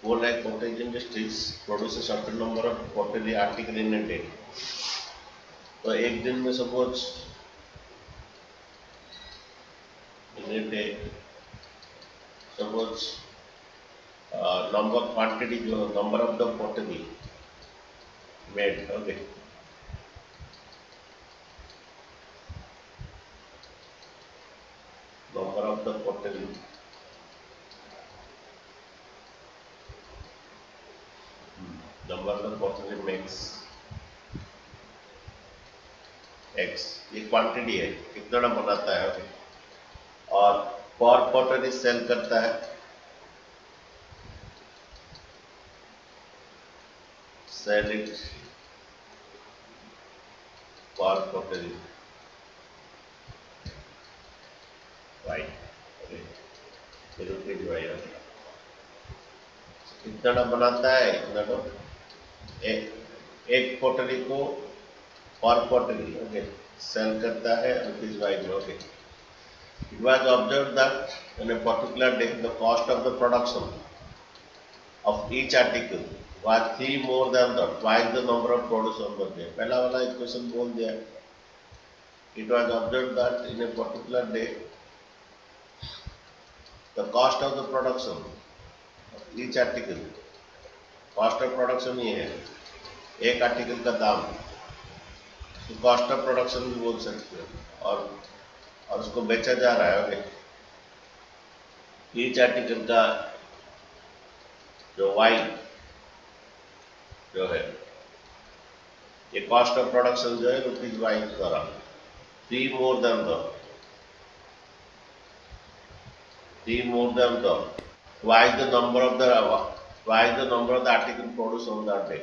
4 lakh cottage industries produce a certain number of pottery article in a day. तो एक दिन में suppose in a day suppose number quantity जो number of the pottery made, okay, number of the pottery makes x, ये quantity है कितना बनाता है, okay, और पर pottery सेल करता है sell it per pottery y, okay, rupees y, कितना बनाता है इतना तो एक पोटरी को पर पोटरी, ओके, सेल करता है रुपीज वाई में, okay. It was observed that in a particular day the cost of the production of each article was 3 more than the twice the number of produce on the day. पहला वाला equation बोल दिया. It was observed that in a particular day the cost of the production of each article, cost of production ये है एक article का दाम, तो कॉस्ट ऑफ प्रोडक्शन भी बोल सकते हो, और उसको बेचा जा रहा है, ओके. ईच आर्टिकल का जो वाई जो है ये कॉस्ट ऑफ प्रोडक्शन जो है रुपीज वाई द्वारा 3 more than the twice the number of the article produced on that day.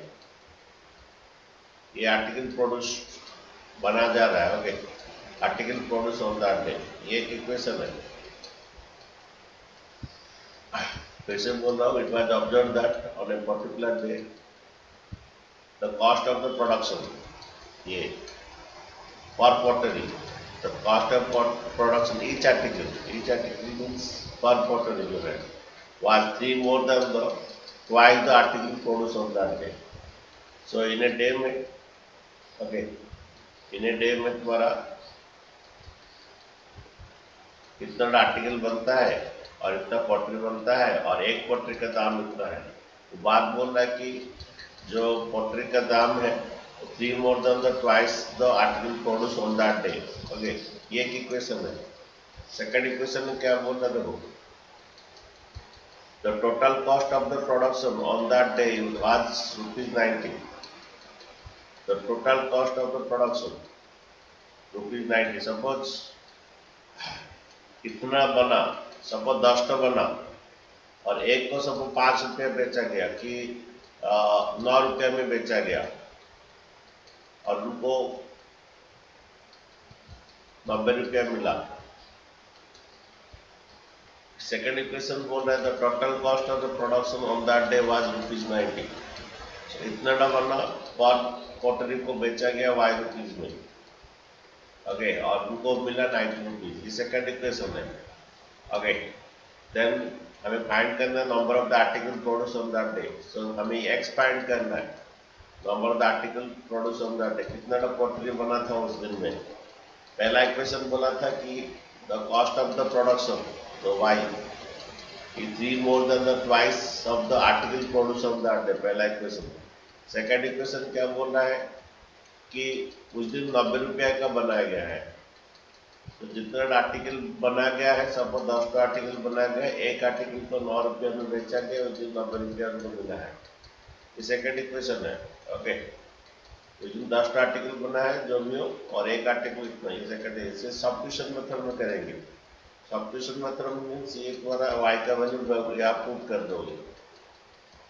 ये आर्टिकल प्रोड्यूस बना जा रहा है, okay, article produce on that day, ये एक इक्वेशन है. फिर से बोल रहा हूँ, it was observe that on a particular day the cost of the production, ये per pottery, the cost of production each article means per pottery जो है was 3 more than the twice the article produced on that day. So in a day में, okay, in a day में तुम्हारा इतना article बनता है और इतना पोट्री बनता है और एक पोट्री का दाम इतना है. तो बात बोल रहा है कि जो पोट्री का दाम है 3 more than the twice the article produced on that day, okay, ये एक इक्वेशन है. सेकंड इक्वेशन में क्या बोल रहा देखो, the total cost of the production on that day was ₹90. The total cost of the production ₹90. Suppose इतना बना, सपोज 10 बना और एक को सपोज 5 रुपया बेचा गया कि 9 रुपया में बेचा गया और उनको 90 रुपया मिला. सेकेंड इक्वेशन बोल रहा है the total cost of the production on that day was ₹90. इतना बना पर पोटरी को बेचा गया वाई रुपीज में, ओके, और उनको मिला 90 रुपीज. ये सेकंड इक्वेशन है, ओके. देन हमें फाइंड करना है number of the article produce on that day. So हमें एक्स फाइंड करना है, number of the article produce on that day, कितना पोटरी बना था उस दिन में. पहला इक्वेशन बोला था कि the cost of the production, तो Y is 3 more than the twice of the article produced on that day, पहला इक्वेशन. सेकेंड इक्वेशन क्या बोल रहा है कि उस दिन 90 रुपया का बनाया गया है, तो जितना आर्टिकल बना गया है, सब 10 का आर्टिकल बना गया, एक आर्टिकल को 9 रुपया में बेचा गया, उस दिन 90 रुपया में मिला है. ये सेकेंड इक्वेशन है, ओके. उस दिन 10 आर्टिकल बना है जो भी हो और एक आर्टिकल इतना, ये सेकेंड है. इसे सब्स्टिट्यूशन मेथड में करेंगे. सब्स्टिट्यूशन मेथड मीन्स एक बार वाई का वैल्यू यहाँ पुट कर दोगे,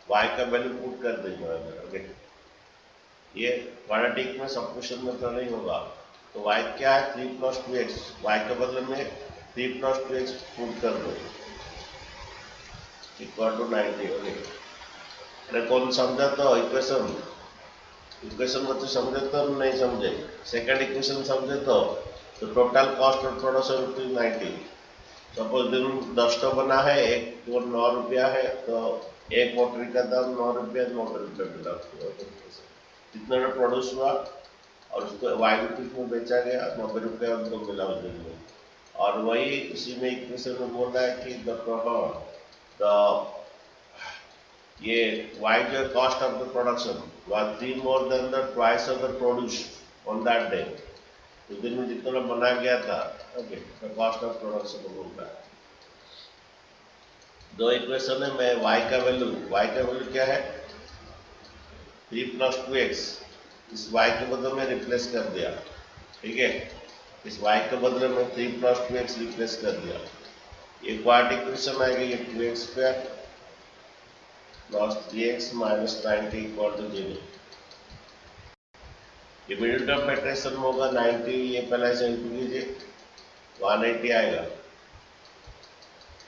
वाई का वैल्यू पुट कर देंगे, ओके. ये क्वाड्रेटिक में सब्स्टिट्यूशन मेथड नहीं होगा, तो वाई क्या है 3 + 2x, वाई के बदले में 3 + 2x पुट कर दो इक्वल टू 90, ओके. अरे कौन समझा तो इक्वेशन मतलब समझे तो नहीं समझे, सेकंड इक्वेशन समझे तो total cost of production ₹90 suppose दिन 10 तो बना है, एक वो 9 रुपया है, तो एक पोटरी का दाम 9 रुपया, 9 रुपये मिला। जितना प्रोड्यूस हुआ और उसको वाई रुपीज में बेचा गया, 90 रुपया उनको मिला उस दिन में। और वही उसी में इक्वेशन में बोल रहा है कि द ये वाई जो cost of the production was 3 more than the twice of the produce on that day. उस दिन में जितना बना गया था, okay, the cost of production बोल रहा है। दो इक्वेशन है, मैं y का वैल्यू क्या है, 3 + 2x, इस y के बदले में रिप्लेस कर दिया, ठीक है। इस y के बदले में 3 + 2x रिप्लेस कर दिया। ये क्वाड्रेटिक इक्वेशन आएगी, ये 2x² + 3x - 90 = 0। ये मिडिल टर्म मैट्रिक्स होगा 90, ये पहले से इंटू कीजिए, 180 आएगा।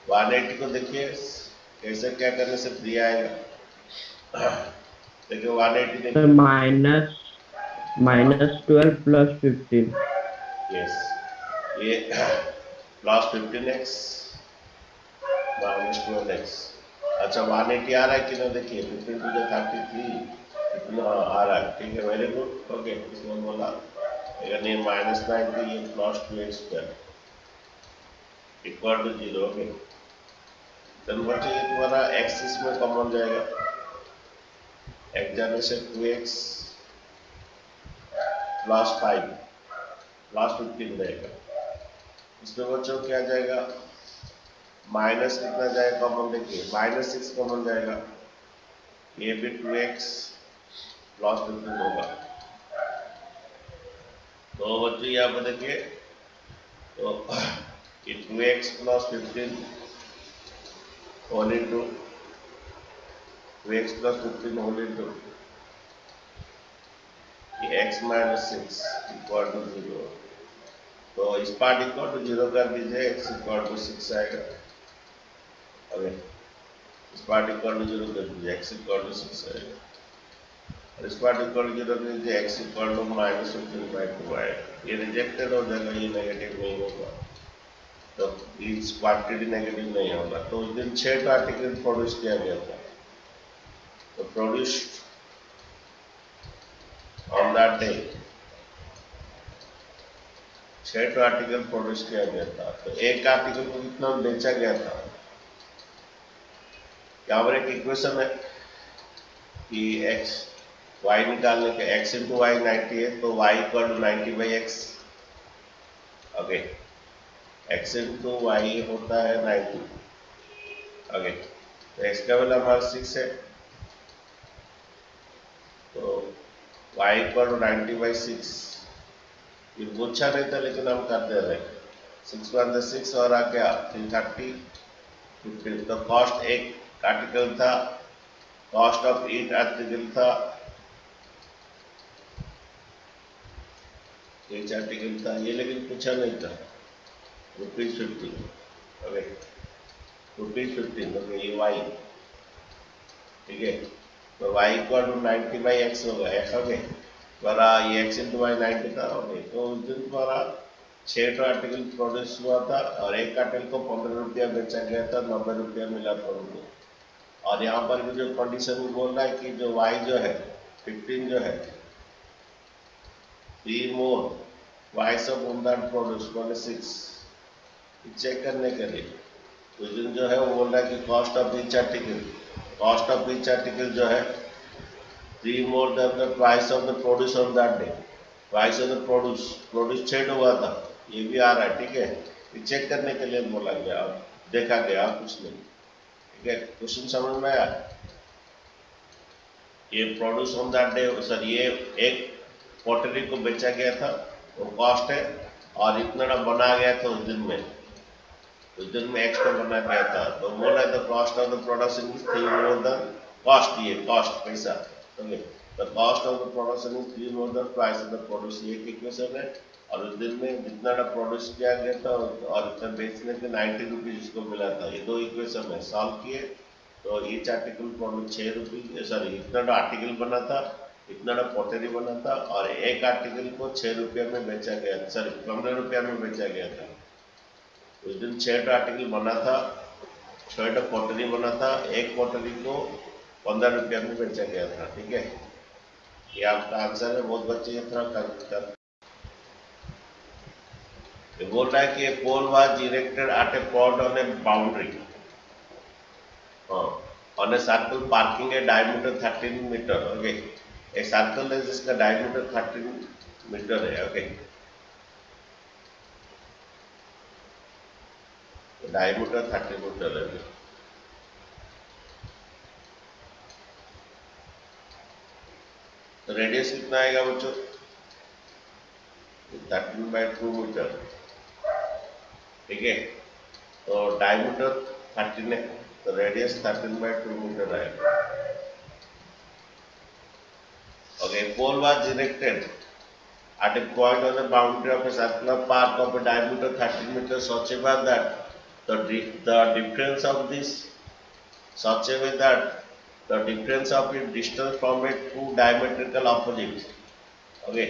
180 को देखिए कैसे क्या करने से 3 आएगा। देखिए 180 देखिए, -12 + 15। यस, ये +15x -12x। अच्छा 180 आ रहा है कि ना, देखिए 15 to the 33 इतना आ रहा है, ठीक है, वेरी गुड, ओके। इसमें बोला अगर ये -90, ये +2x² = 0, ओके। then बच्चे ये तुम्हारा x इसमें कॉमन जाएगा, x जाने से 2x + 5 +15 रहेगा। इसमें बच्चों क्या जाएगा, माइनस कितना जाएगा कॉमन, देखिए -6 कॉमन जाएगा, ये भी 2x + 15 होगा। तो बच्चों यहाँ पर देखिए, तो ये 2x + 15 whole into 2x + 15 whole into x - 6 = 0। तो इस पार्ट = 0 कर दीजिए, x = 6 आएगा। अरे इस पार्ट = 0 कर दीजिए, x = 6 आएगा। और इस पार्ट = 0 कर दीजिए, x = -15/2 आएगा। ये रिजेक्टेड हो जाएगा, ये नेगेटिव नहीं होगा, तो इस क्वांटिटी नेगेटिव नहीं होगा। तो उस दिन 6 आर्टिकल प्रोड्यूस किया गया था, तो produced on that day 6 article produce किया गया था। तो एक आर्टिकल को कितना बेचा गया था, यहाँ पर एक इक्वेशन है कि x y निकालने के, x × y 90 है, तो y = 90/x, okay. x × y होता है 90, ओके। तो x का वैल्यू हमारा 6 है, तो y = 90/6। ये पूछा नहीं था लेकिन हम कर दे रहे, 6 × 6 और आ गया 330 15। तो कॉस्ट एक आर्टिकल था, कॉस्ट ऑफ ईच आर्टिकल था, ईच आर्टिकल था ये, लेकिन पूछा नहीं था ₹50, ओके, ₹50, ओके। ये y, ठीक है, तो y = 90/x होगा, x, ओके। द्वारा ये x × y 90 था, ओके। तो उस दिन द्वारा 6 आर्टिकल प्रोड्यूस हुआ था और एक आर्टिकल को 15 रुपया बेचा गया था, 90 रुपया मिला था उनको। और यहाँ पर भी जो कंडीशन बोल रहा है कि जो y जो है 15 जो है, 3 मोर y सब ऑन दैट प्रोड्यूस 26, चेक करने के लिए उस दिन जो है वो बोल रहा है कि कॉस्ट ऑफ ईच आर्टिकल जो है 3 more than the price of the produce on that day। Price of the produce 6 हुआ था, ये भी आ रहा है, ठीक है। ये चेक करने के लिए बोला गया, देखा गया, कुछ नहीं, ठीक है। क्वेश्चन समझ में आया। ये produce on that day, sir ये एक पोटरी को बेचा गया था, वो कॉस्ट है, और इतना बना गया था उस दिन में एक्स्ट्रा बना गया था, तो बोला the cost of the production is 3 more than cost, ये कॉस्ट पैसा, okay. The cost of the production is 3 more than price of the produce, ये इक्वेशन है। और उस दिन में जितना प्रोड्यूस किया गया था और इतना बेचने के 90 रुपीज इसको मिला था। ये दो इक्वेशन है, सॉल्व किए तो each article produce 6 rupees, sorry इतना आर्टिकल बना था, इतना पोटरी बना था, और एक आर्टिकल को 6 रुपया में बेचा गया, सॉरी 15 रुपया में बेचा गया था। उस दिन 6 आर्टिकल बना था, 6 पोटरी बना था, एक पोटरी को 15 रुपया में बेचा गया था। ठीक है, ये आपका आंसर है। बहुत बच्चे ये थोड़ा कर ये बोल रहा है कि pole was erected at a point on a boundary on a circle parking a diameter 13 metre. Okay, एक सर्कल है जिसका डायमीटर 13 मीटर है। ओके, डायमीटर 30 मीटर है। तो रेडियस कितना आएगा बच्चों? 13/2 मीटर। ठीक है, तो डायमीटर 13 है, तो रेडियस 13/2 मीटर आएगा। Okay, pole was erected at a point on the boundary of a circular park of a diameter 13 meters such a way that the difference of this such a way that the difference of its distance from a two diametrical opposites. Okay,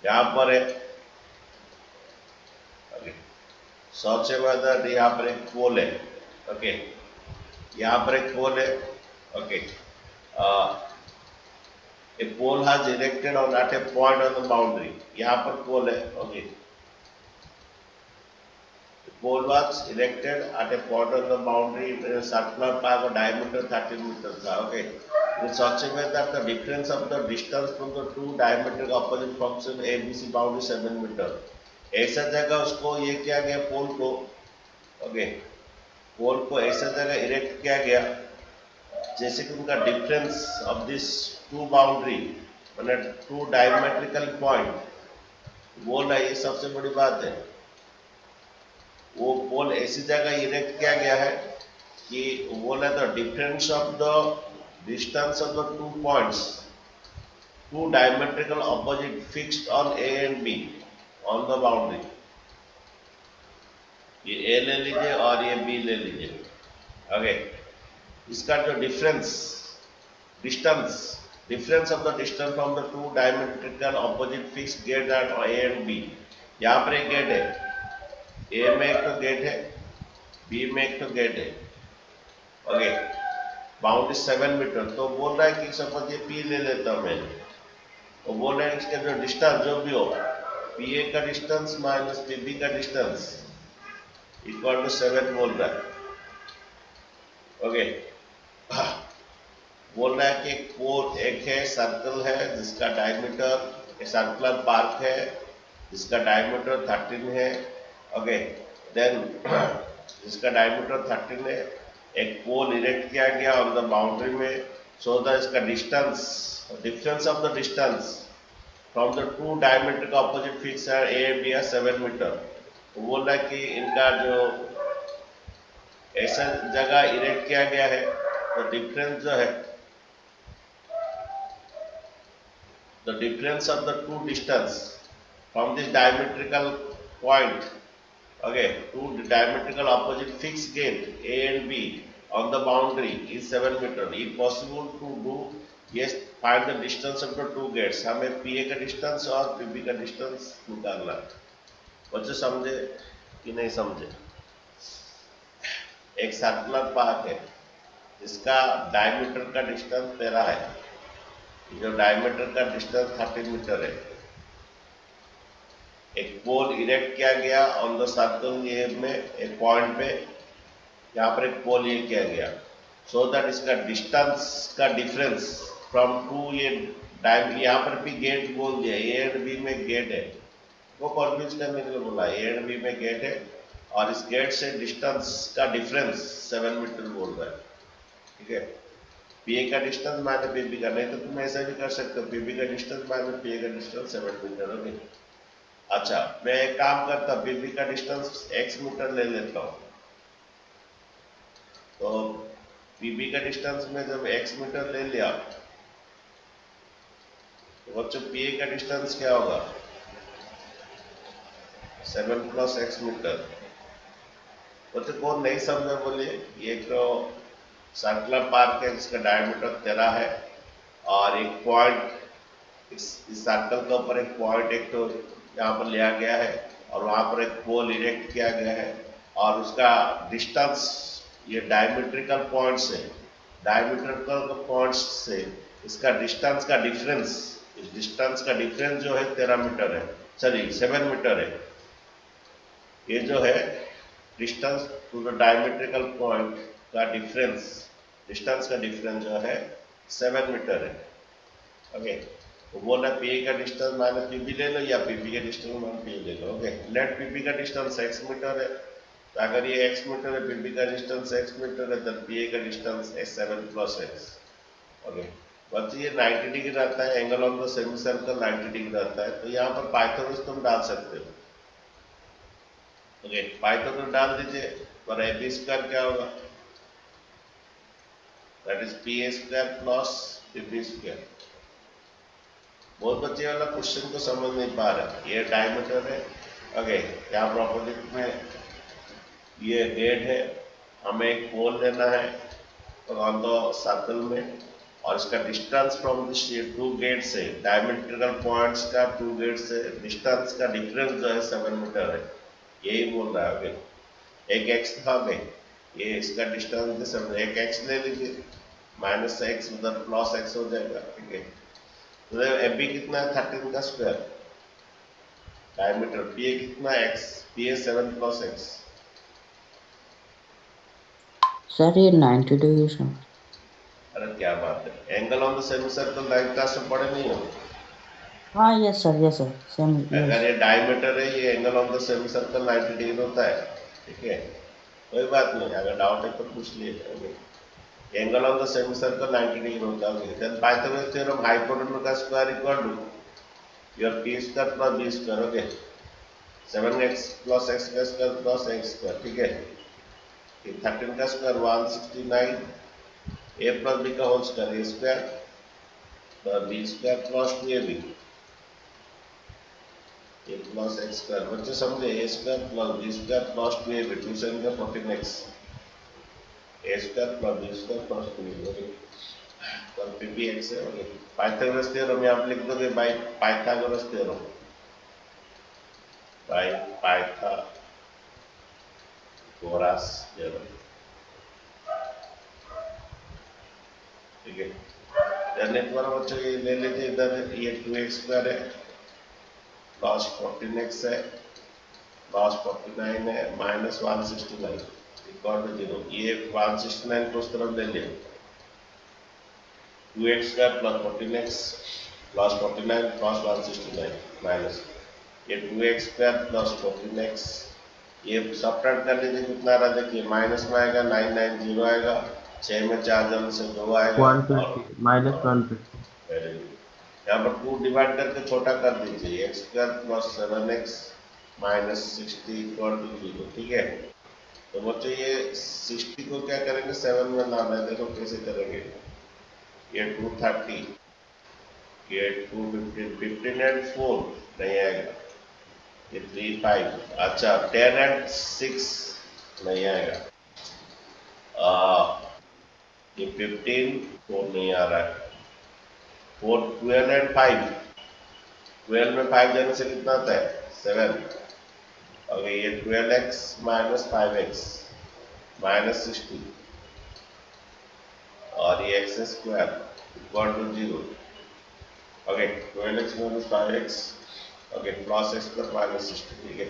यहाँ पर है okay, such a way that यहाँ पर एक पोल है। okay, यहाँ पर एक पोल है। okay, a pole has erected on at a point on the boundary. यहाँ पर पोल है। okay, the pole was erected at a point on the boundary in a circular park of diameter 13 meters था। okay, in such a way that the difference of the distance from the two diametric opposite function ABC boundary 7 meter। ऐसा जगह उसको ये किया गया पोल को। okay, पोल को ऐसा जगह इरेक्ट किया गया जैसे कि उनका difference of this two boundary मतलब टू डायमेट्रिकल पॉइंट बोल रहा है। ये सबसे बड़ी बात है। वो पोल ऐसी जगह इरेक्ट किया गया है कि बोल रहा है the difference of the distance of the two points two diametrical opposite fixed on A and B on the boundary. ये ए ले लीजिए और ये बी ले लीजिए। ओके, इसका जो difference of the distance from the two diametrical opposite fixed gate at A and B. यहाँ पर एक गेट है, ए में एक तो गेट है, बी में एक तो गेट है। Okay, boundary 7 metre. तो बोल रहा है कि सपोज ये पी ले लेता हूं मैं, तो बोल रहा है इसका जो डिस्टेंस जो भी हो, पी ए का डिस्टेंस माइनस पी बी का डिस्टेंस इक्वल टू 7 बोल रहा है। ओके, बोल रहा है कि एक है सर्कल है जिसका डायमीटर, एक सर्कुलर पार्क है जिसका डायमीटर 13 है। ओके, देन जिसका डायमीटर 13 है, एक पोल इरेक्ट किया गया ऑन द बाउंड्री में सो दैट इसका difference of the distance from the two diametric opposite fix है ए बी आर 7 मीटर। तो बोल रहा है कि इनका जो ऐसा जगह इरेक्ट किया गया है तो डिफरेंस जो है the difference of the two distance from this diametrical point, okay, two diametrical opposite fixed gate A and B on the boundary is 7 meter. If possible to do, yes, find the distance of the two gates. हमें PA का distance और PB का distance निकालना है। बच्चे समझे कि नहीं समझे? एक सर्कुलर पार्क है जिसका डायमीटर का डिस्टेंस 13 है, जो डायमीटर का डिस्टेंस 30 मीटर है। एक पोल इरेक्ट किया गया ऑन द सर्कल ये में एक पॉइंट पे, यहाँ पर एक पोल ये किया गया सो दैट इसका डिस्टेंस का डिफरेंस फ्रॉम टू ये यहाँ पर भी गेट बोल दिया, ए एंड बी में गेट है, वो कन्फ्यूज करने के लिए बोला। ए एंड बी में गेट है और इस गेट से डिस्टेंस का डिफरेंस 7 मीटर बोल रहा है। ठीक है, पी ए का डिस्टेंस माइनस पी बी का, नहीं तो तुम ऐसा भी कर सकते हो, पी बी का डिस्टेंस माइनस पी ए का डिस्टेंस 7 मीटर। ओके, अच्छा मैं एक काम करता हूँ, पी बी का डिस्टेंस x मीटर ले लेता हूँ। तो पी बी का डिस्टेंस में जब x मीटर ले लिया तो बच्चों पी ए का डिस्टेंस क्या होगा? 7 + x मीटर। बच्चों कौन नहीं समझा बोलिए? ये तो सर्कुलर पार्क है जिसका डायमीटर 13 है और एक पॉइंट इस सर्कल के ऊपर एक पॉइंट एक तो यहाँ पर लिया गया है और वहां पर एक पोल इरेक्ट किया गया है और उसका डिस्टेंस ये डायमेट्रिकल पॉइंट से इसका डिस्टेंस का डिफरेंस इस डिस्टेंस का डिफरेंस जो है 13 मीटर है, सॉरी 7 मीटर है। ये जो है distance to the diametrical point का डिस्टेंस का डिफरेंस जो है 7 मीटर है। ओके, तो बोला पी का डिस्टेंस माइनस पीबी ले लो या पीबी का डिस्टेंस माइनस पी ले लो। ओके, लेट पीबी का डिस्टेंस x मीटर है, तो अगर ये x मीटर है, पीबी का डिस्टेंस x मीटर है, तो पी का distance s7 plus x। Okay, बस ये 90 डिग्री रहता है, angle on the semicircle 90 degree रहता है, तो यहाँ पर पाइथागोरस तुम डाल सकते हो। ओके, पाइथागोरस डाल दीजिए, पर ए बी स्क्वायर क्या होगा, that is P A square plus PB square. बहुत बच्चे वाला क्वेश्चन को समझ नहीं पा रहे। ये डायमीटर है। ओके, यहाँ प्रॉपर्टी में ये गेट है, हमें एक पोल लेना है ऑन द सर्कल में, और इसका distance from this two gate से डायमेट्रिकल पॉइंट्स का टू गेट से डिस्टेंस का डिफरेंस जो है 7 मीटर है, यही बोल रहा है। ओके, एक एक्स था में, ये इसका डिस्टेंस एक एक्स ले लीजिए, माइनस एक्स उधर प्लस एक्स हो जाएगा। ठीक है, तो एबी कितना है 13 का स्क्वायर, डायमीटर पी ए कितना x, P A 7 plus x. Sir ये 90 डिग्री से। अरे क्या बात है, angle on the semi circle 9 class में पढ़े नहीं हो? हाँ यस सर सेम अगर ये डायमीटर है, ये angle on the semicircle 90 degree होता है। ठीक है, कोई बात नहीं, अगर डाउट है तो पूछ लिए। Angle on the semicircle 90 degree होता है। देन पाइथागोरस थ्योरम हाइपोटेन्यूज का square equal to your P square plus B square. Okay, 7x plus x का स्क्वायर प्लस x स्क्वायर। ठीक है, 13 का स्क्वायर 169, a प्लस बी का whole square A square plus B square plus 2ab A plus x square. बच्चे समझे, A square plus B square plus 2ab 2 7 का 14x, A square plus B square plus 2ab तो PB x है। Okay, Pythagoras theorem यहाँ पे लिख दोगे by Pythagoras theorem, by Pythagoras theorem. ठीक है, जानने द्वारा बच्चों ये ले लीजिए, इधर ये 2x स्क्वायर है प्लस 14x है प्लस 49 है माइनस 169 इक्वल टू 0। ये 169 को उस तरफ ले लिया, 2x square plus 14x plus 49 plus 169 minus ये 2x स्क्वायर प्लस 14x, ये सब्ट्रैक्ट कर लीजिए, कितना आ रहा देखिए, माइनस में आएगा 990 आएगा, 6 में 4 जल्द से 2 आएगा, 150 माइनस 150। यहाँ पर 2 डिवाइड करके छोटा कर दीजिए, x square plus 7x minus 60 equal to 0। ठीक है, तो बच्चों ये 60 को क्या करेंगे, 7 में लाना है, देखो कैसे करेंगे। ये 230, ये 215, 15 एंड 4 नहीं आएगा, ये 3 5, अच्छा 10 एंड 6 नहीं आएगा, ये 15 4 नहीं आ रहा है, 4 12 एंड 5, 12 में 5 जाने से कितना आता है 7। ओके, ये 12x माइनस 5x माइनस 60 और ये x square equal to 0। Okay, 12x minus 5x, okay plus x square minus 60। ठीक है,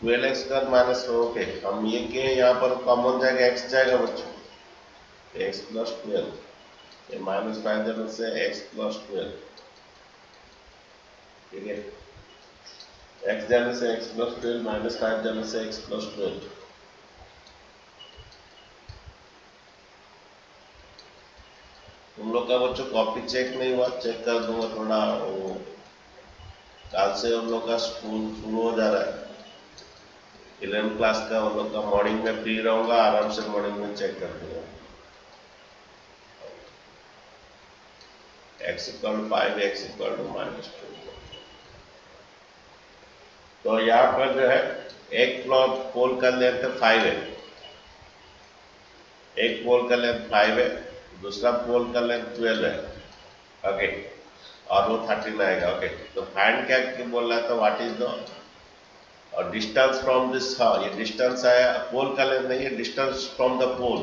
12x स्क्वायर माइनस, ओके हम ये के यहाँ पर कॉमन जाएगा, x जाएगा बच्चों, x प्लस 12, ये माइनस 5 जाने से x प्लस 12। ठीक है, x जाने से x प्लस 12 माइनस 5 जाने से x प्लस 12। तुम लोग का बच्चों कॉपी चेक नहीं हुआ, चेक कर दूंगा थोड़ा, वो कल से हम लोग का स्कूल शुरू हो जा रहा है 11th क्लास का, हम लोग का मॉर्निंग में फ्री रहूंगा, आराम से मॉर्निंग में चेक कर दूंगा। x equal 5 x equal to minus 2। तो यहाँ पर जो है एक पोल का लेंथ 5 है, एक पोल का लेंथ 5 है, दूसरा पोल का लेंथ 12 है। ओके, और वो 13 आएगा। ओके, तो फाइंड क्या बोल रहा था, व्हाट इज द और डिस्टेंस फ्रॉम दिस, हाँ ये डिस्टेंस आया पोल का लेंथ नहीं है, डिस्टेंस फ्रॉम द पोल,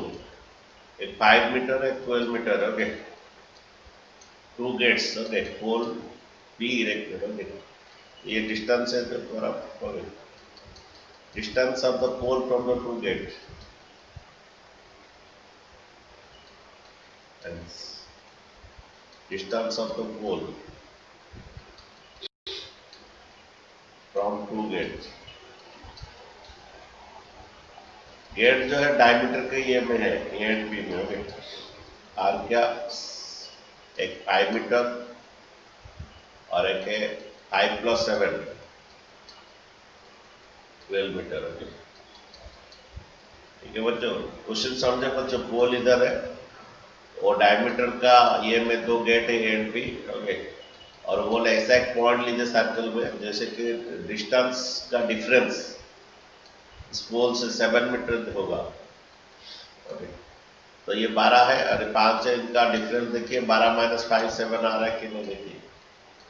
एक 5 मीटर है 12 metre. Okay, 2 gates. Okay, pole be erected. Okay, ये डिस्टेंस है तो थोड़ा distance of the pole from the 2 gate and distance of the pole from 2 gate. Gate जो है डायमीटर के ये में है, ए एंड बी में। ओके, आर क्या, एक 5 मीटर और एक है 5 + 7 12 मीटर। ओके, ठीक है बच्चों, क्वेश्चन समझे बच्चों। पोल इधर है, वो डायमीटर का ये में 2 गेट है ए एंड बी। ओके, और बोले ऐसा एक पॉइंट लीजिए सर्कल में, जैसे कि डिस्टेंस का डिफरेंस इस पोल से 7 मीटर होगा। ओके, तो ये 12 है और 5 है, इनका डिफरेंस देखिए 12 - 5 7 आ रहा है कि नहीं, देखिए।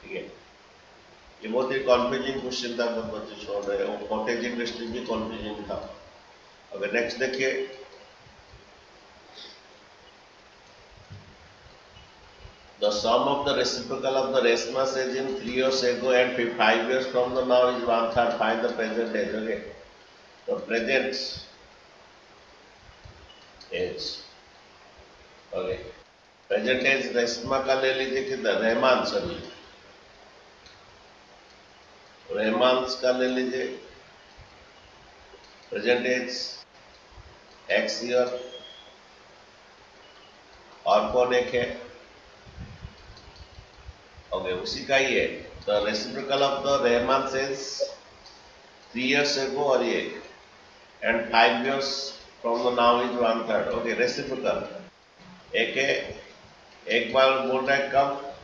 ठीक है, ये बहुत ही कॉन्फ्यूजिंग क्वेश्चन था, बहुत बच्चे छोड़ रहे हैं, वो कॉटेज इंडस्ट्री भी कॉन्फ्यूजिंग था। अगर नेक्स्ट देखिए, the sum of the reciprocal of the rest mass is in 3 years ago and 5 years from the now is 1/3. Find the present age. Okay, the present age। Okay, present age Reshma का ले लीजिए, कितना Rahman, sorry Rahman का ले लीजिए present as x year. और कौन एक है, ओके उसी का ही है। The reciprocal of the Rahman says 3 years ago और ये and 5 years from the now is 1/3। Okay, reciprocal एक है, एक बार बोल रहा है कब,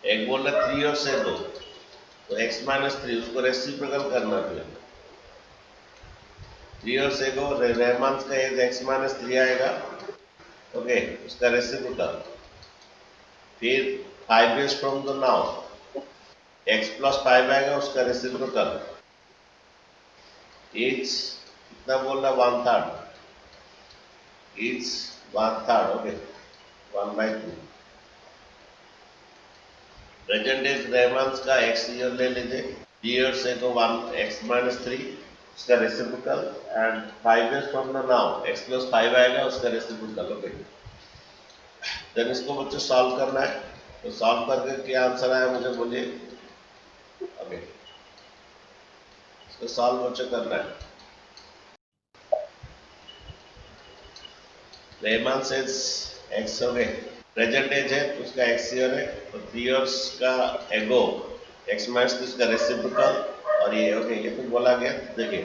एक बोल रहा है 3 years ago, तो x - 3 उसको रेसिप्रोकल करना फिर 3 years ago रहमान का एज x - 3 आएगा। ओके, उसका रेसिप्रोकल, फिर 5 years from the now x + 5 आएगा, उसका रेसिप्रोकल इज कितना बोल रहा, 1/3, is 1/3। Okay, 1/2। Present age Rahman का x ईयर ले लीजिए, 3 years ago 1 x - 3 उसका reciprocal and 5 years from the now x + 5 आएगा, उसका रेसिप्रोकल। ओके, देन इसको बच्चों सॉल्व करना है, तो सॉल्व करके क्या आंसर आया मुझे बोलिए। ओके, इसको सॉल्व बच्चों करना है। Rahman says x, okay present age है तो उसका x ईयर है, तो 3 years का एगो x - 3 उसका रेसिप्रोकल और ये। ओके, ये तो बोला गया। देखिए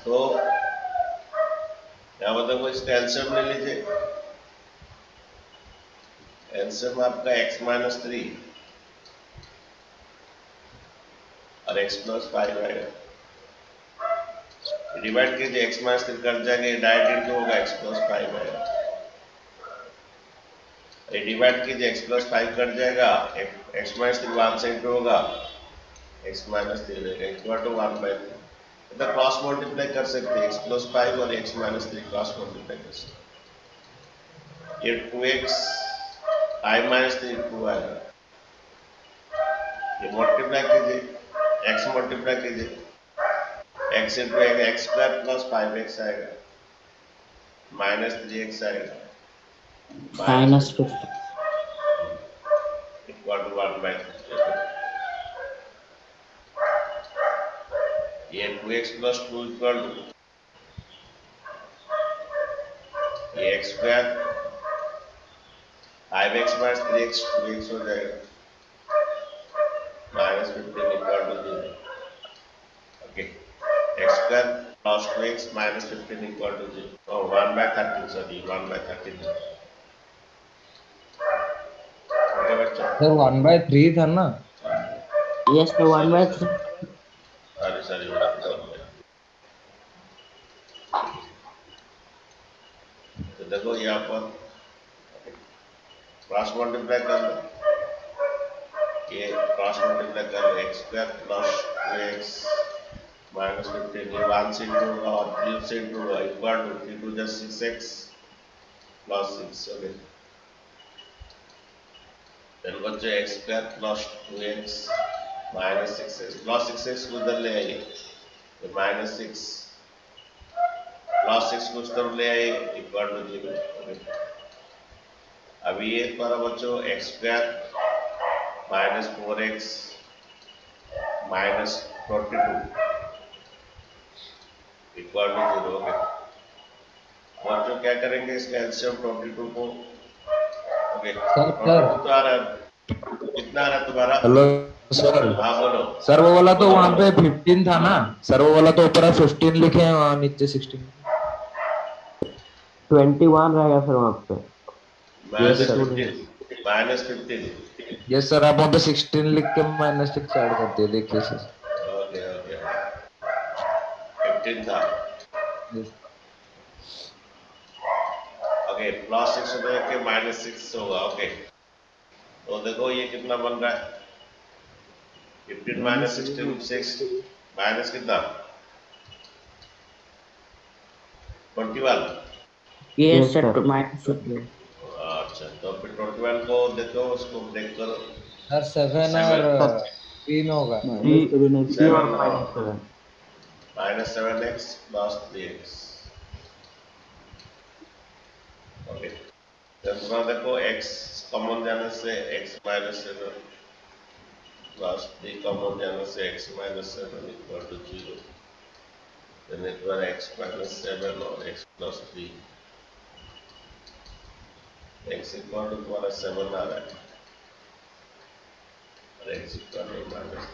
तो क्या मतलब इसका एल्सियम ले लीजिए, एल्सियम आपका x - 3 और x + 5 आएगा, डिवाइड कीजिए, x - 3 कट जाएगा, डायरेक्ट इंटू होगा, x + 5 आएगा, ये डिवाइड कीजिए, x + 5 कट जाएगा, x - 3 1 से इंटू होगा, x - 3 रहेगा, इक्वल टू 1/3। मतलब क्रॉस मल्टीप्लाई कर सकते हैं, x + 5 और x - 3 क्रॉस मल्टीप्लाई कर सकते हैं। ये 2x 5 - 3 2 आएगा, ये मल्टीप्लाई कीजिए, x मल्टीप्लाई कीजिए, x इंटू x² + 5x आएगा, -3x आएगा, -50। Equal to 1/3। ये 2x + 2 इक्वल टू ये x² 5x - 3x 2x हो जाएगा, -15 equal to 0। Okay, x² + 2x -15 equal to 0। Oh, 1/13, sorry 1/13। Okay बच्चों, सर 1/3 था ना। Yes, sir, 1/3। सॉरी सॉरी बेटा, तो देखो यहाँ पर क्रॉस मल्टीप्लाई कर लो, ये क्रॉस मल्टीप्लाई कर लो, X square plus 2x minus 15, ये 1 से इंटू होगा और 3 से इंटू होगा, इक्वल टू 3 टू 6x प्लस 6, ओके। फिर बच्चे x square plus 2x minus 6x, plus 6x को इधर ले आइए, तो माइनस 6 प्लस 6 को उस तरफ ले आइए, इक्वल टू 0, ओके। अभी ये पर बच्चों x square minus 4x minus 42 equal to 0, okay. बच्चों क्या करेंगे, इसका एलसीएम 22 को, ओके, 22 तो आ रहा है, कितना आ रहा है तुम्हारा? Hello sir. हाँ बोलो सर वो वाला तो बोलो, वहां बोलो। पे 15 था ना सर, वो वाला तो ऊपर 15 लिखे हैं वहां नीचे 16। 21 रहेगा सर वहाँ पे। Yes minus sir. 15 minus 15, yes sir, आप वहां पे 16 लिख के माइनस 6 ऐड कर दिए, देखिए सर। ओके ओके, 15 था, यस ओके, प्लस 6 होने के माइनस 6 होगा, ओके। तो देखो ये कितना बन रहा है, 15 माइनस 16 6 माइनस कितना 21। Yes Yes, sir. sir. Minus 15. अच्छा, तो फिर 21 को देखो, उसको ब्रेक करो, सर 7 और 7 3 होगा। Minus 7x. 3 और 7 minus 7। Minus 7x plus 3x, okay. दूसरा देखो x कॉमन जाने से x माइनस 7 प्लस 3 कॉमन जाने से x minus 7 equal to 0, then it was x minus 7 और x plus 3, x equal to तुम्हारा 7 आ रहा है और x इक्वल टू माइनस,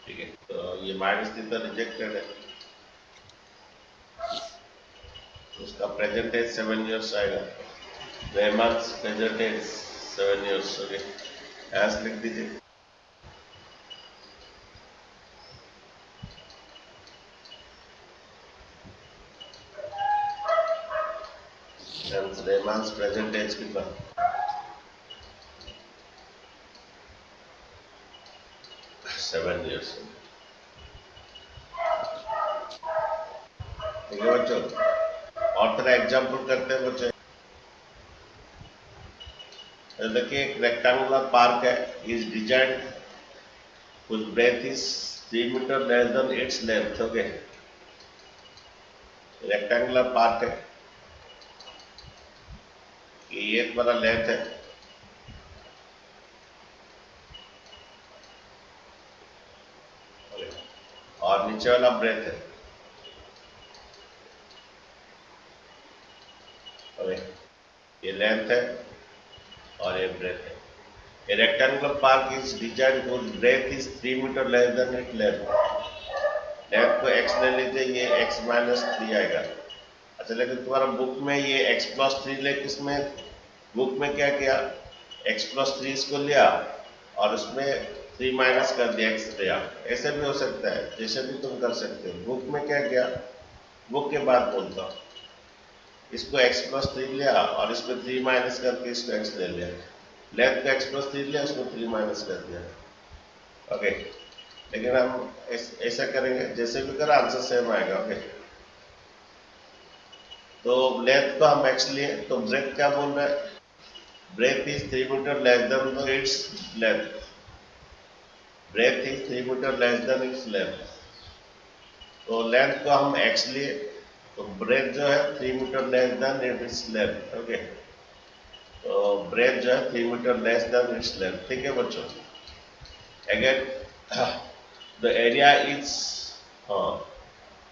ठीक है। तो ये माइनस 3 तो रिजेक्टेड है, तो उसका प्रेजेंट एज 7 इयर्स आएगा, रेमंड्स प्रेजेंट एज 7 इयर्स, ओके। ऐसे लिख दीजिए, रेमंड्स प्रेजेंट एज कितना, 7 इयर्स, ठीक है बच्चों। और तरह एग्जाम्पल करते हैं बच्चों, तो देखिए एक रेक्टेंगुलर पार्क है, is design whose breadth is 3 meter less than its length, okay. Rectangular park है, ये तुम्हारा लेंथ है, और नीचे वाला ब्रेथ है, ओके। ये लेंथ है और ये ब्रेथ है। A rectangular park is designed whose breadth is 3 meter less than its length. Length को x ले लीजिए, ये x माइनस 3 आएगा। अच्छा, लेकिन तुम्हारा बुक में ये x प्लस 3 ले, किसमें बुक में क्या किया, x प्लस 3 इसको लिया और उसमें 3 माइनस कर दिया, x लिया। ऐसे भी हो सकता है, जैसे भी तुम कर सकते हो। बुक में क्या किया, बुक के बाद बोलता हूँ, इसको x प्लस 3 लिया और इसमें 3 माइनस करके इसको x ले लिया, लेंथ को x प्लस 3 लिया, उसको 3 माइनस कर दिया, ओके। लेकिन हम ऐसा करेंगे, जैसे भी करा आंसर सेम आएगा, ओके। तो लेंथ को हम x लिए, तो ब्रेथ क्या बोल रहा है, breadth is 3 metre less than its length, breadth is 3 metre less than its length. तो लेंथ को हम x लिए, तो ब्रेथ जो है 3 metre less than its length, okay. तो ब्रेथ जो है 3 metre less than its length, ठीक है बच्चों। Again the area is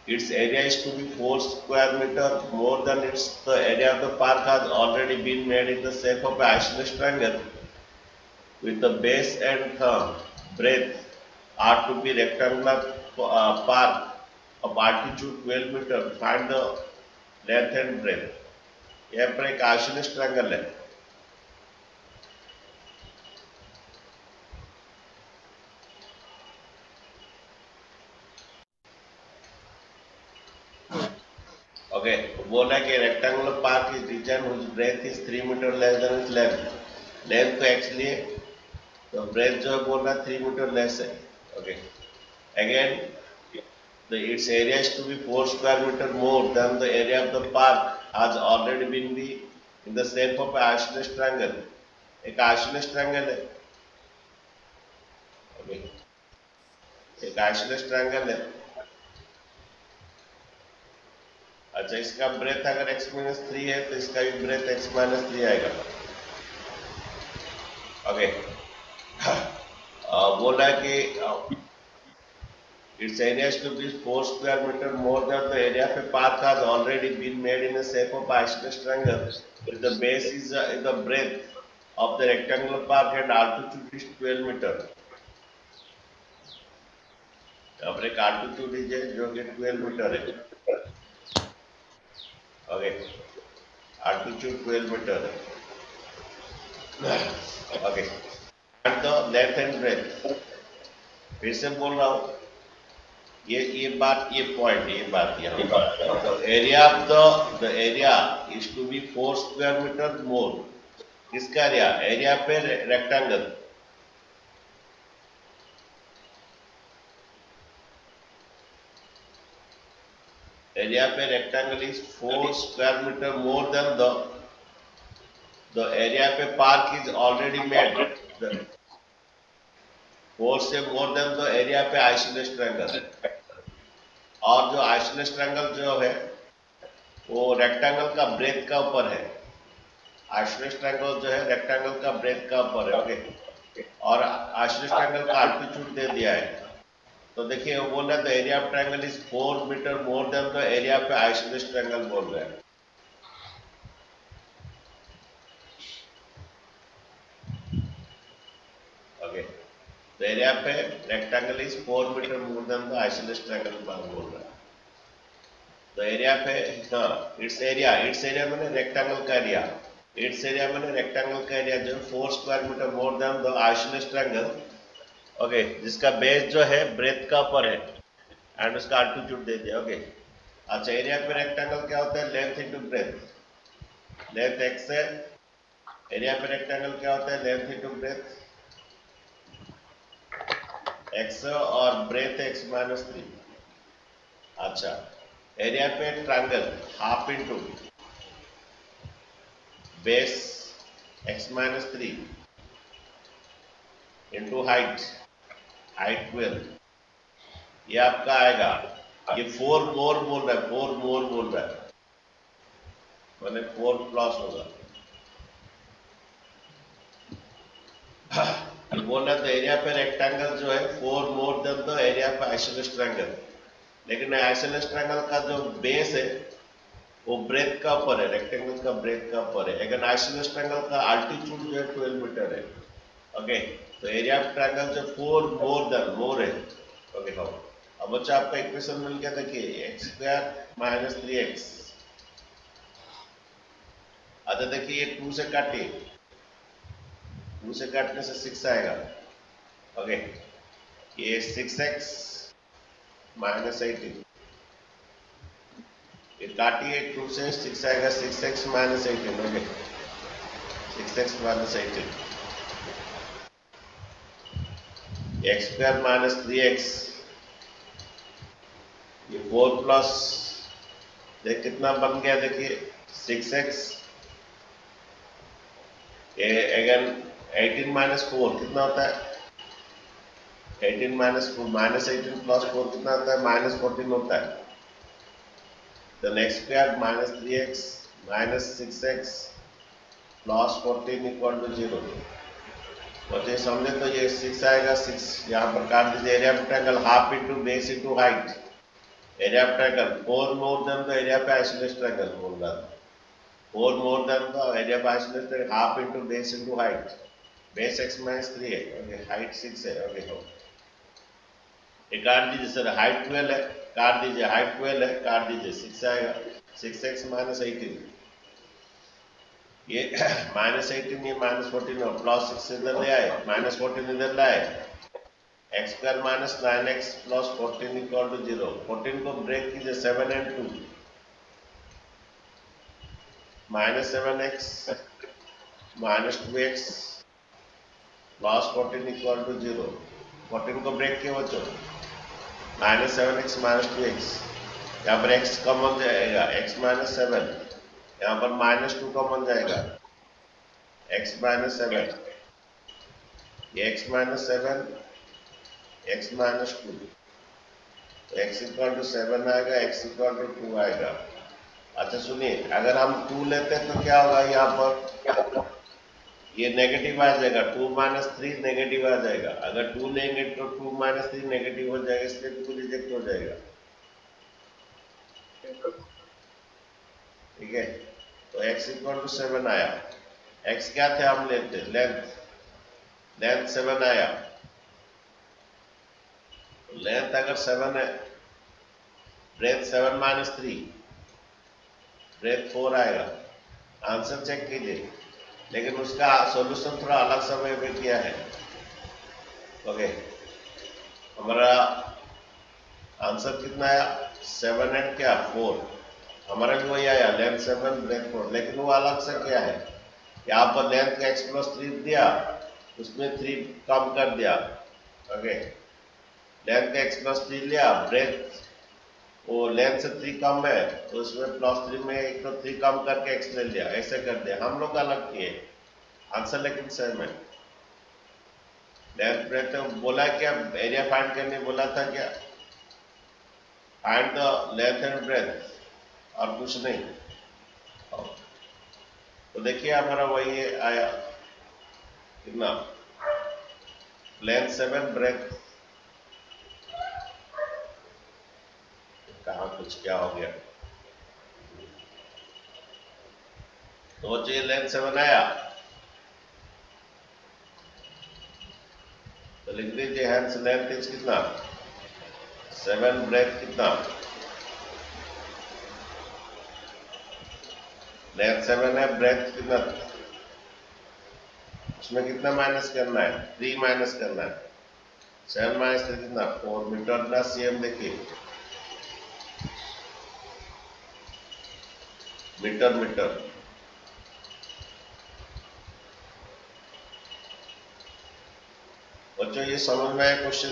its area is to be 4 square meter more than its the area of the park has already been made in the shape of an isosceles triangle with the base and thumb breadth are to be rectangular park of altitude 12 meter. Find the length and breadth. यह पर एक isosceles triangle है, okay, बोला कि rectangular park is design whose breadth is 3 metre less than its length. Length को x लिए तो breadth जो है बोल रहा है 3 मीटर लेस है। Okay, again its area is to be 4 square meter more than the area of the park has already been be in the shape of an isosceles triangle। एक isosceles triangle है। Okay, एक isosceles triangle है। अच्छा, इसका breath अगर x minus 3 है तो इसका भी ब्रेथ x माइनस 3 आएगा। ओके, बोला कि its area is to be 4 square meter more than the area of a park has already been made in the shape of isosceles triangle with the base is the breadth of the rectangular park and altitude is 12 meter। अब एक altitude है जो कि 12 metre है। Okay, altitude 12 metre है। Okay, and the length and breadth, फिर से बोल रहा हूँ, ये बात, ये पॉइंट, ये बात यहाँ तो area of the area is to be 4 square metre more. किसका एरिया? एरिया पे रेक्टेंगल। एरिया पे rectangle is 4 square metre more than the area पे पार्क इज ऑलरेडी मेड 4 से मोर देन द एरिया पे आइसोलेस ट्रायंगल। और जो isosceles triangle जो है वो रेक्टेंगल का ब्रेथ का ऊपर है। आइसोलेस ट्रायंगल जो है रेक्टेंगल का ब्रेथ का ऊपर है। ओके, और आइसोलेस ट्रायंगल का अल्टीट्यूड दे दिया है। तो देखिए वो बोल रहा है the area of triangle is 4 metre more than the area पे आइसोलेस ट्रायंगल बोल रहा है। ओके, द एरिया पे rectangle is 4 metre more than the isosceles triangle बोल रहा है। तो एरिया पे इट्स एरिया मैंने रेक्टेंगल का एरिया, इट्स एरिया मैंने रेक्टेंगल का एरिया जो 4 square metre more than the isosceles triangle. Okay, जिसका बेस जो है ब्रेथ का ऊपर है एंड उसका अल्टीट्यूड दे दिया। ओके, अच्छा, एरिया पे रेक्टेंगल क्या होता है? Length into breadth. Length x है, एरिया पे रेक्टेंगल क्या होता है? लेंथ इनटू ब्रेथ x और ब्रेथ x माइनस 3। अच्छा, एरिया पे triangle half into base x minus 3 into height 12। ये आपका आएगा, ये 4 मोर बोल रहा है, 4 मोर बोल रहा है, मैंने 4 प्लस होगा। ये बोल रहा है तो एरिया पे रेक्टेंगल जो है 4 मोर देन द एरिया पे आइसोलेस ट्रायंगल। लेकिन आइसोलेस ट्रायंगल का जो बेस है वो ब्रेथ का ऊपर है, रेक्टेंगल का ब्रेथ का ऊपर है। लेकिन आइसोलेस ट्रायंगल का अल्टीट्यूड जो है 12 मीटर है। ओके, तो एरिया ऑफ ट्रायंगल जो 4 मोर है। ओके, हाँ, अब बच्चा आपका इक्वेशन मिल गया। देखिए x स्क्वायर माइनस 3x। अच्छा, देखिए ये 2 से काटिए, 2 से काटने से 6 आएगा। ओके, ये 6x माइनस 18, ये काटिए 2 से 6 आएगा, 6x minus 18। Okay, 6x minus 18, x square minus 3x, ये 4 प्लस, देख कितना बन गया, देखिए 6x, अगेन 18 माइनस 4 कितना होता है? 18 माइनस 4 माइनस 18 प्लस 4 कितना होता है? माइनस 14 होता है। तो x square minus 3x minus 6x plus 14 equal to 0। बच्चे समझे तो ये 6 आएगा, 6 यहाँ पर काट दीजिए। Area of triangle half into base into height. Area of triangle 4 more than the area पे आइसोलेस ट्रायंगल बोल रहा था। 4 मोर देन द एरिया पे isosceles triangle half into base into height. Base x minus 3 है। ओके, हाइट 6 है। Okay, हो, ये काट दीजिए सर, हाइट 12 है, काट दीजिए, हाइट 12 है, काट दीजिए, 6 आएगा, 6x माइनस 18, ये माइनस 18, ये माइनस 14 और प्लस 6 इधर ले आए, माइनस 14 इधर लाए, x square minus 9x plus 14 equal to 0। 14 को ब्रेक कीजिए, 7 and 2, minus 7x minus 2x plus 14 equal to 0। 14 को ब्रेक किया बच्चों, माइनस 7x माइनस 2x, यहाँ पर x कॉमन जाएगा, x माइनस 7, यहाँ पर माइनस 2 कॉमन जाएगा, x माइनस 7, ये x माइनस 7, x माइनस 2, तो x इक्वल टू 7 आएगा, x इक्वल टू 2 आएगा। अच्छा सुनिए, अगर हम 2 लेते हैं तो क्या होगा, यहाँ पर ये नेगेटिव आ जाएगा, 2 माइनस 3 नेगेटिव आ जाएगा। अगर 2 लेंगे तो 2 माइनस 3 नेगेटिव हो जाएगा, इसलिए 2 रिजेक्ट हो जाएगा। ठीक है, तो x इक्वल टू 7 आया। x क्या थे हम लेते, लेंथ 7 आया। लेंथ अगर 7 है, ब्रेथ 7 माइनस 3, ब्रेथ 4 आएगा। आंसर चेक कीजिए, लेकिन उसका सॉल्यूशन थोड़ा अलग समय में किया है। ओके, हमारा आंसर कितना आया, 7 एंड क्या 4, हमारा भी वही आया, लेंथ 7 ब्रेथ 4, लेकिन वो अलग से क्या है, यहाँ पर लेंथ का x प्लस 3 दिया, उसमें 3 कम कर दिया। ओके, लेंथ का x प्लस 3 लिया, ब्रेथ वो लेंथ से 3 कम है तो उसमें प्लस 3 में एक तो 3 कम करके x ले लिया, ऐसे कर दिया। हम लोग अलग किए, आंसर लेकिन सेम है। लेंथ ब्रेथ तो बोला क्या, एरिया फाइंड करने बोला था क्या, find the length and breadth और कुछ नहीं। तो देखिए हमारा वही आया कितना, लेंथ 7 ब्रेथ, कहाँ कुछ क्या हो गया, तो बच्चों ये लेंथ 7 आया, तो लिख दीजिए हैंस लेंथ इज कितना, 7 ब्रेथ कितना, लेंथ 7 है, ब्रेथ कितना, उसमें कितना माइनस करना है, 3 माइनस करना है। 7 माइनस 3 कितना, 4 मीटर ना cm, देखिए मीटर मीटर। बच्चों ये समझ में आया क्वेश्चन,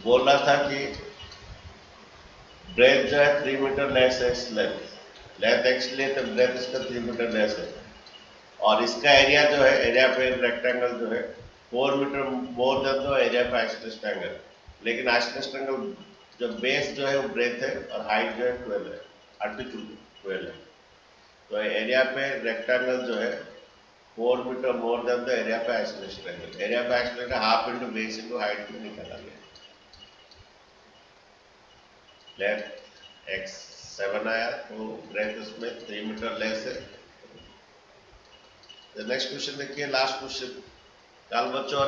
बोल रहा था कि ब्रेथ जो है 3 मीटर लेस है, लेंथ x ले तो ब्रेथ इसका 3 मीटर लेस है, और इसका एरिया जो है, एरिया पे रेक्टेंगल जो है 4 metre more than the area पे आइसोसेलेस ट्रायंगल, लेकिन आइसोसेलेस ट्रायंगल जो बेस जो है वो ब्रेथ है और हाइट जो है 12 है, अल्टीट्यूड 12 है। तो एरिया पे रेक्टेंगल जो है 4 metre more than the area पे आइसोसेलेस ट्रायंगल, एरिया पे आइसोसेलेस का half into base into height में निकाला गया। लेंथ x 7 आया, तो ब्रेथ उसमें 3 मीटर लेस है। नेक्स्ट क्वेश्चन देखिए, लास्ट क्वेश्चन। कल बच्चों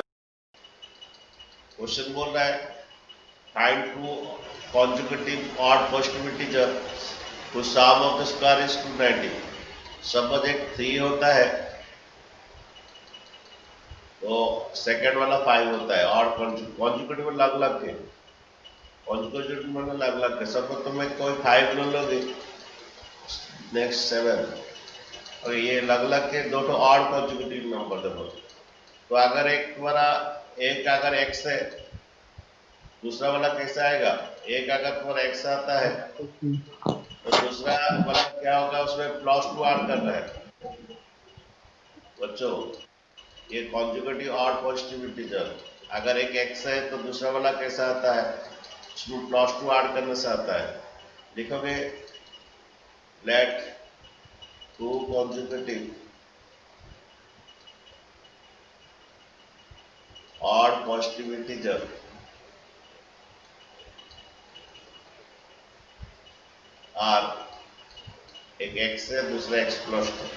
क्वेश्चन बोल रहा है find two conjugative odd positive integer whose sum of the square is 290। Suppose एक 3 होता है तो सेकंड वाला 5 होता है, और कॉन्जुगेटिव अलग अलग के, कॉन्जुगेटिव मतलब अलग अलग के। सपोज तुम्हें कोई 5 ले लोगे, नेक्स्ट 7, और ये अलग अलग के दो तो ऑड कॉन्जुगेटिव नंबर देखो, तो अगर एक वाला, एक अगर x है, दूसरा वाला कैसा आएगा, एक अगर तुम्हारा x आता है तो दूसरा वाला क्या होगा, उसमें प्लस 2 ऐड करना है। बच्चों ये कॉन्जुगेटिव ऑड पॉजिटिव इंटीजर, अगर एक x है तो दूसरा वाला कैसा आता है, उसमें प्लस 2 ऐड करने से आता है। लिखोगे let 2 conjugative odd positive integer और एक x है, दूसरा x प्लस 2।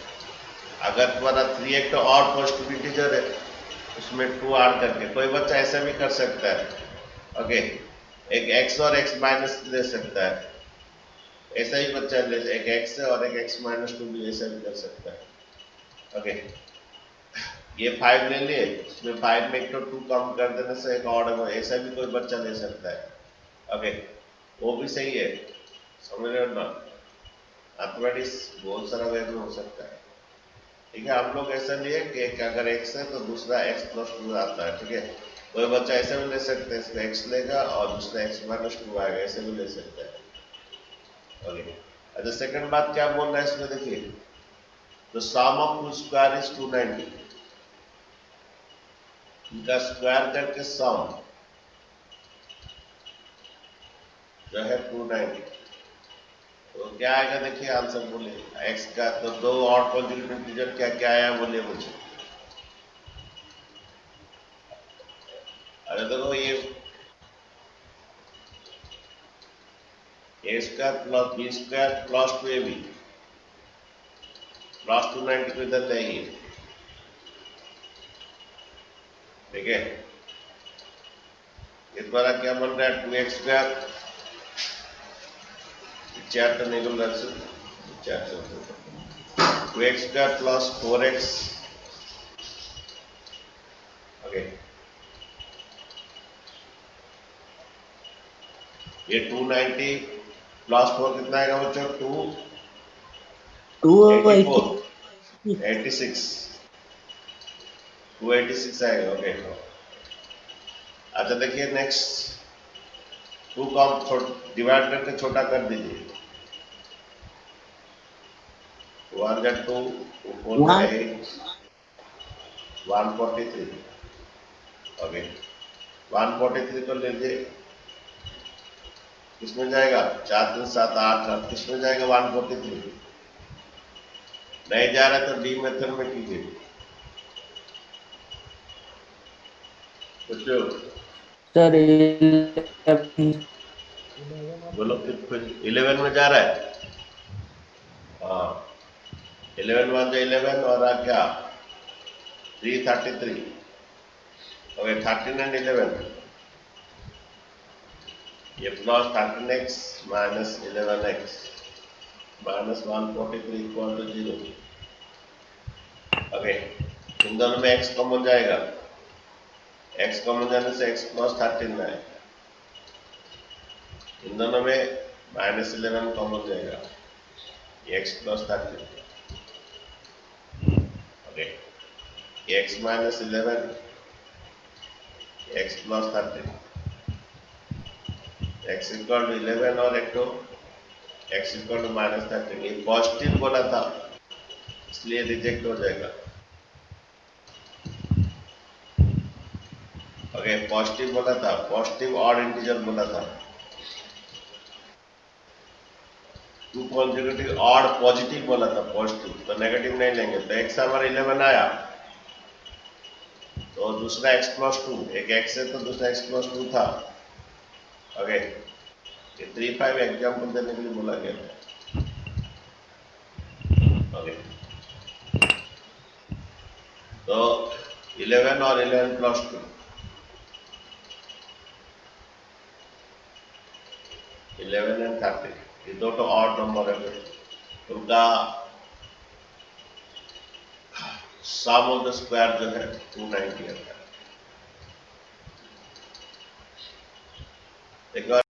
अगर तुम्हारा 3 एक तो ऑड पॉजिटिव इंटीजर है, उसमें 2 ऐड करके, कोई बच्चा ऐसा भी कर सकता है। ओके, एक x और x माइनस ले सकता है, ऐसा ही बच्चा ले, एक x है और एक x माइनस 2 भी ऐसा भी कर सकता है। ओके, ये 5 ले लिए, उसमें 5 में एक तो 2 कम कर देने से एक ऑड, ऐसा भी कोई बच्चा ले सकता है। ओके, वो भी सही है, समझ रहे हो ना। मैथमेटिक्स बहुत सारा वे में हो सकता है। ठीक है, हम लोग ऐसा लिए कि अगर x है तो दूसरा x प्लस 2 आता है। ठीक है, कोई बच्चा ऐसे भी ले सकते हैं, इसमें x लेगा और दूसरा x माइनस 2 आएगा, ऐसे भी ले सकते हैं। ओके, अच्छा सेकंड बात क्या बोल रहा है इसमें देखिए, the sum of two square is 290, इनका स्क्वायर करके सम जो है 290, तो क्या आएगा देखिए आंसर बोलिए, x का तो दो और पॉजिटिव इंटीजर क्या क्या आया बोलिए मुझे। अरे देखो ये A square plus B square plus 2ab plus 290 को इधर लाइए। ठीक है, इस बार क्या बन रहा है 2x स्क्वायर, चैट तो निकल रहा है, चैट से 2x square plus 4x। Okay, ये 290 प्लस 4 कितना आएगा बच्चों, 86 286 आएगा। ओके, अच्छा देखिए नेक्स्ट 2 को डिवाइड करके छोटा कर दीजिए, 1 get 2 4 8 143। ओके, 143 को लीजिए, किसमें जाएगा 4 3 7 8 8, किसमें जाएगा 143, नहीं जा रहा तो डी मेथड में कीजिए बच्चों। सर बोलो 11 में जा रहा है, हाँ 11 1 जा 11 और आ क्या 333। ओके, 13 एंड 11, ये plus 13x minus 11x minus 143 equal to 0। Okay, इन दोनों में x कॉमन जाएगा, x कॉमन जाने से x प्लस 13 आएगा, इन दोनों में माइनस 11 कॉमन जाएगा, x plus 13। Okay, x minus 11 x plus 13, x equal to 11 और एक तो x इक्वल टू माइनस 13, ये पॉजिटिव बोला था इसलिए रिजेक्ट हो जाएगा। ओके, पॉजिटिव बोला था, पॉजिटिव ऑड इंटीजर बोला था, 2 कॉन्जिक्यूटिव ऑड पॉजिटिव बोला था, पॉजिटिव तो नेगेटिव नहीं लेंगे, तो x हमारा 11 आया, तो दूसरा x प्लस 2, एक x है तो दूसरा x प्लस 2 था। ओके, ये 3 5 एग्जाम्पल देने के लिए बोला गया था। ओके, तो 11 और 11 प्लस 2, 11 एंड 30, ये दो तो ऑड नंबर है, उनका सम ऑफ द स्क्वायर जो है 290 आता है। एक बार